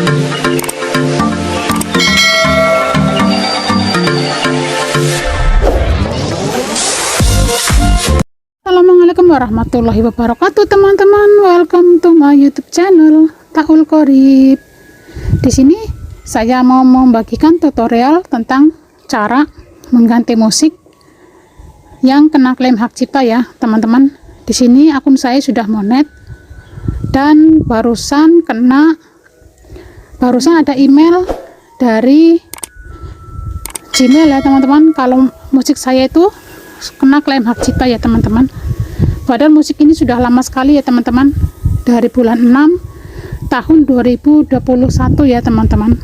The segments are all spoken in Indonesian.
Assalamualaikum warahmatullahi wabarakatuh teman-teman. Welcome to my YouTube channel Taul Qorib. Di sini saya mau membagikan tutorial tentang cara mengganti musik yang kena klaim hak cipta ya, teman-teman. Di sini akun saya sudah monet dan barusan ada email dari Gmail ya, teman-teman. Kalau musik saya itu kena klaim hak cipta ya, teman-teman. Padahal musik ini sudah lama sekali ya, teman-teman, dari bulan 6 tahun 2021 ya, teman-teman.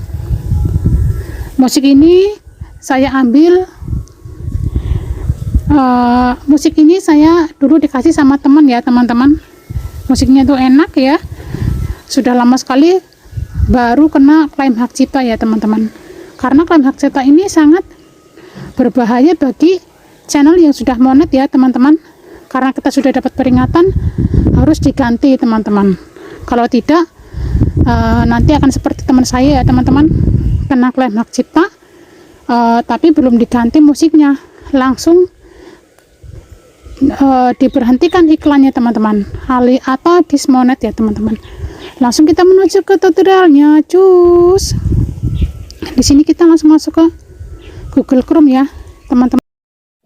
Musik ini saya ambil, musik ini saya dulu dikasih sama teman ya, teman-teman. Musiknya itu enak ya, sudah lama sekali baru kena klaim hak cipta ya, teman-teman. Karena klaim hak cipta ini sangat berbahaya bagi channel yang sudah monet ya, teman-teman. Karena kita sudah dapat peringatan, harus diganti, teman-teman. Kalau tidak, nanti akan seperti teman saya ya, teman-teman, kena klaim hak cipta, tapi belum diganti musiknya, langsung diberhentikan iklannya, teman-teman, atau dismonet ya, teman-teman. Langsung kita menuju ke tutorialnya, cus. Di sini kita langsung masuk ke Google Chrome ya, teman-teman.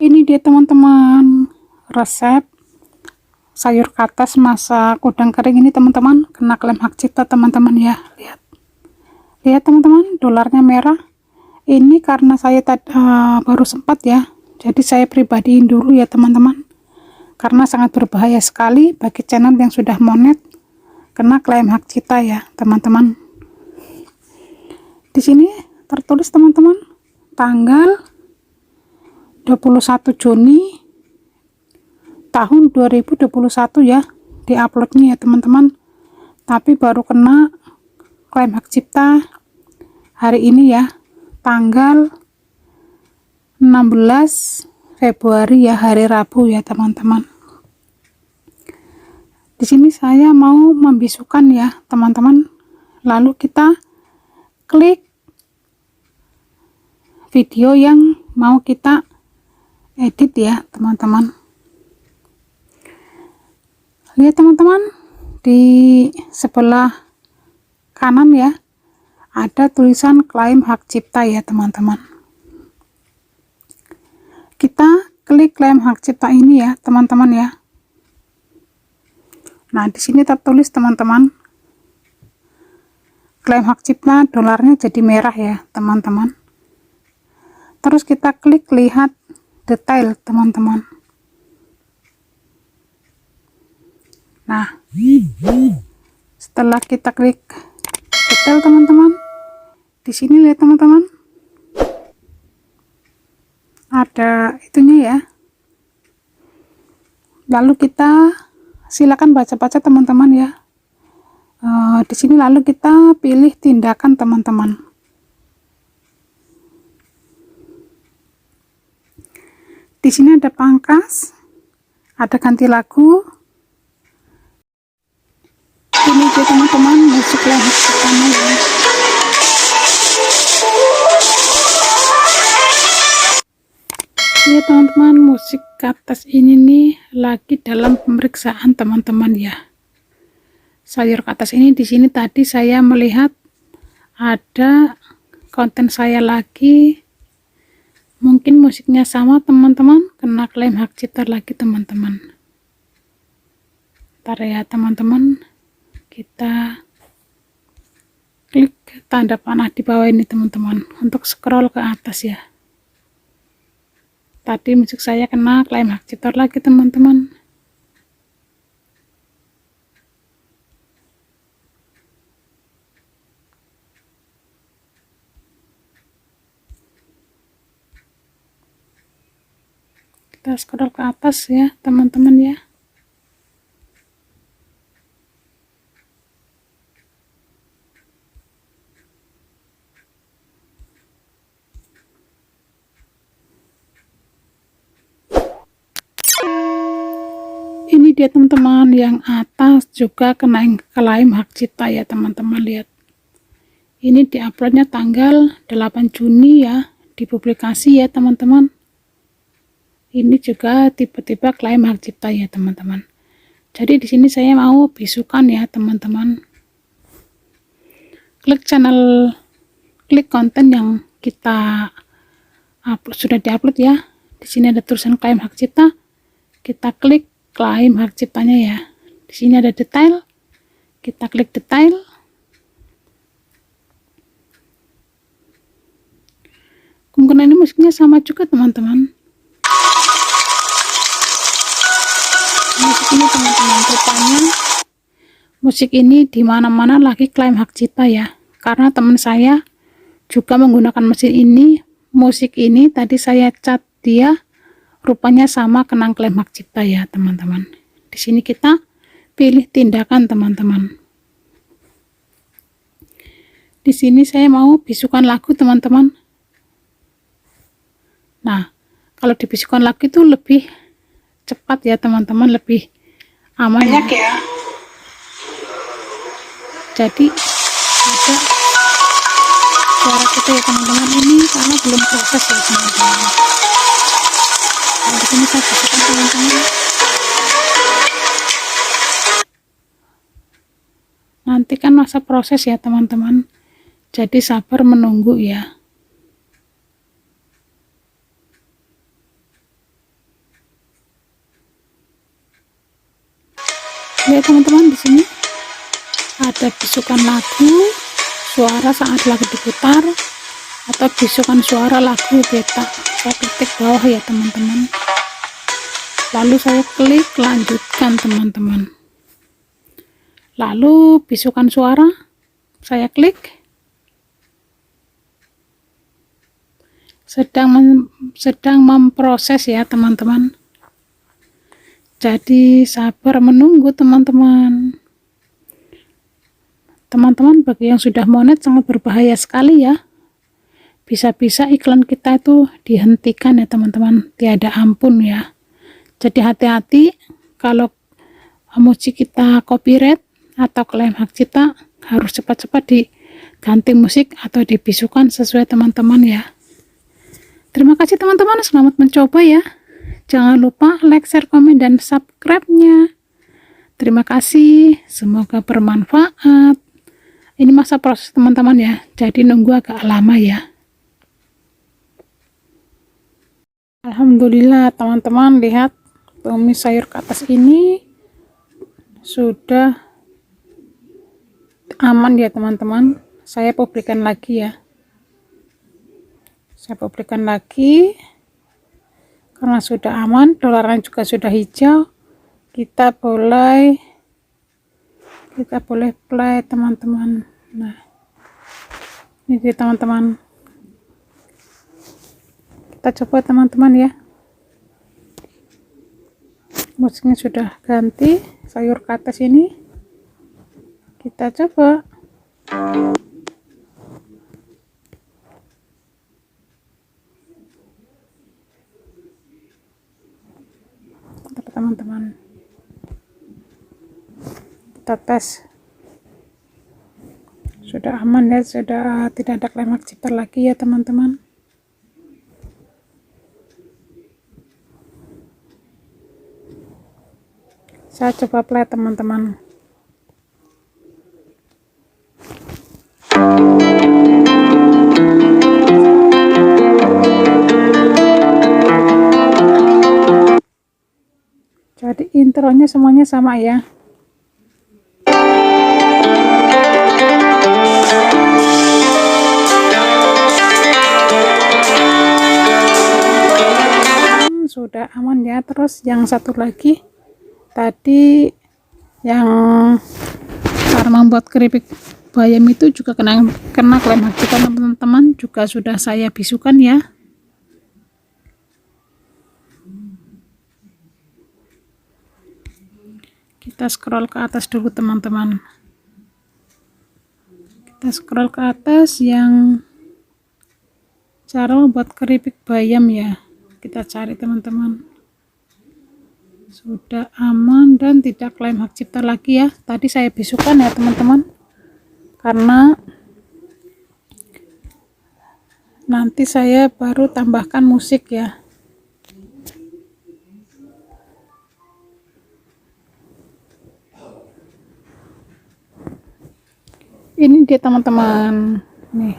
Ini dia, teman-teman, resep sayur katas masak udang kering ini, teman-teman, kena klaim hak cipta, teman-teman ya. Lihat teman-teman, dolarnya merah. Ini karena saya baru sempat ya, jadi saya pribadiin dulu ya, teman-teman, karena sangat berbahaya sekali bagi channel yang sudah monet kena klaim hak cipta ya, teman-teman. Di sini tertulis, teman-teman, tanggal 21 Juni tahun 2021 ya, diuploadnya ya, teman-teman, tapi baru kena klaim hak cipta hari ini ya, tanggal 16 Februari ya, hari Rabu ya, teman-teman. Di sini saya mau membisukan ya, teman-teman. Lalu kita klik video yang mau kita edit ya, teman-teman. Lihat, teman-teman, di sebelah kanan ya, ada tulisan klaim hak cipta ya, teman-teman. Kita klik klaim hak cipta ini ya, teman-teman ya. Nah, di sini tertulis, teman-teman, klaim hak cipta, dolarnya jadi merah ya, teman-teman. Terus kita klik lihat detail, teman-teman. Nah, setelah kita klik detail, teman-teman, di sini lihat, teman-teman, ada itunya ya. Lalu kita silakan baca-baca, teman-teman ya. Di sini lalu kita pilih tindakan, teman-teman. Di sini ada pangkas, ada ganti lagu. Ini dia, teman-teman, musik lagu pertama ya. Ya, teman-teman, musik katas ini nih lagi dalam pemeriksaan, teman-teman ya. Sayur katas ini, di sini tadi saya melihat ada konten saya lagi, mungkin musiknya sama, teman-teman, kena klaim hak cipta lagi, teman-teman. Ntar ya, teman-teman, kita klik tanda panah di bawah ini, teman-teman, untuk scroll ke atas ya. Tadi musik saya kena klaim hak cipta lagi, teman-teman. Kita scroll ke atas ya, teman-teman ya. Ini dia, teman-teman, yang atas juga kena klaim hak cipta ya, teman-teman. Lihat, Ini diuploadnya tanggal 8 Juni ya, dipublikasi ya teman-teman. Ini juga tipe-tipe klaim hak cipta ya teman-teman. Jadi di sini saya mau bisukan ya teman-teman. Klik konten yang kita upload, sudah diupload ya. Di sini ada tulisan klaim hak cipta. Kita klik klaim hak ciptanya ya. Di sini ada detail. Kita klik detail. Kemungkinan ini musiknya sama juga teman-teman. Musik ini teman-teman, rupanya musik ini dimana-mana lagi klaim hak cipta ya, karena teman saya juga menggunakan mesin ini. Musik ini tadi saya cat dia, rupanya sama kena klaim hak cipta ya teman-teman. Di sini kita pilih tindakan teman-teman. Di sini saya mau bisukan lagu teman-teman. Nah, kalau dibisukan lagu itu lebih cepat ya teman-teman, lebih aman ya. Jadi ada suara kita ya teman-teman, ini karena belum proses ya teman-teman. Nah, di sini saya bisukan teman-teman. Nanti kan masa proses ya teman-teman, jadi sabar menunggu ya. Lihat teman-teman, di sini ada bisukan lagu, suara saat lagu diputar, atau bisukan suara lagu beta. Saya ketik bawah ya teman-teman. Lalu saya klik lanjutkan teman-teman. Lalu bisukan suara saya klik. Sedang memproses ya teman-teman. Jadi sabar menunggu teman-teman. Teman-teman, bagi yang sudah monet sangat berbahaya sekali ya. Bisa-bisa iklan kita itu dihentikan ya teman-teman, tiada ampun ya. Jadi hati-hati kalau musik kita copyright atau klaim hak cipta, harus cepat-cepat diganti musik atau dibisukan sesuai teman-teman ya. Terima kasih teman-teman, selamat mencoba ya. Jangan lupa like, share, komen, dan subscribe-nya. Terima kasih, semoga bermanfaat. Ini masa proses teman-teman ya, jadi nunggu agak lama ya. Alhamdulillah teman-teman, lihat tumis sayur ke atas ini sudah aman ya teman-teman. Saya publikan lagi ya. Saya publikan lagi. Karena sudah aman, dolarnya juga sudah hijau, kita boleh play teman-teman. Nah, ini dia teman-teman, kita coba teman-teman ya. Musiknya sudah ganti, sayur ke atas ini kita coba. Teman-teman, kita tes, sudah aman ya, sudah tidak ada klaim hak cipta lagi ya teman-teman. Saya coba play teman-teman. Jadi intronya semuanya sama ya. Sudah aman ya. Terus yang satu lagi tadi yang cara membuat keripik bayam itu juga kena klaim hak cipta teman-teman, juga sudah saya bisukan ya. Kita scroll ke atas dulu teman-teman. Kita scroll ke atas yang cara membuat keripik bayam ya. Kita cari teman-teman. Sudah aman dan tidak klaim hak cipta lagi ya. Tadi saya bisukan ya teman-teman. Karena nanti saya baru tambahkan musik ya. Ini dia teman-teman, nih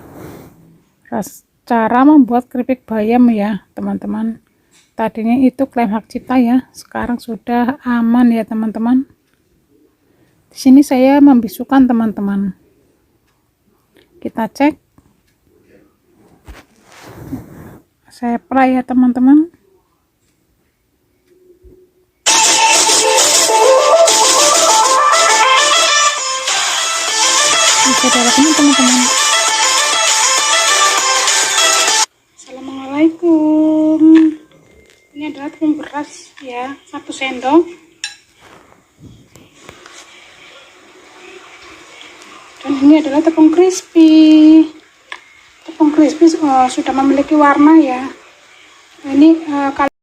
cara membuat keripik bayam ya teman-teman. Tadinya itu klaim hak cipta ya, sekarang sudah aman ya teman-teman. Di sini saya membisukan teman-teman. Kita cek. Saya play ya teman-teman. Bisa ini teman-teman. Assalamualaikum. Ini adalah tepung beras ya, 1 sendok. Dan ini adalah tepung crispy. Tepung crispy sudah memiliki warna ya. Ini kalau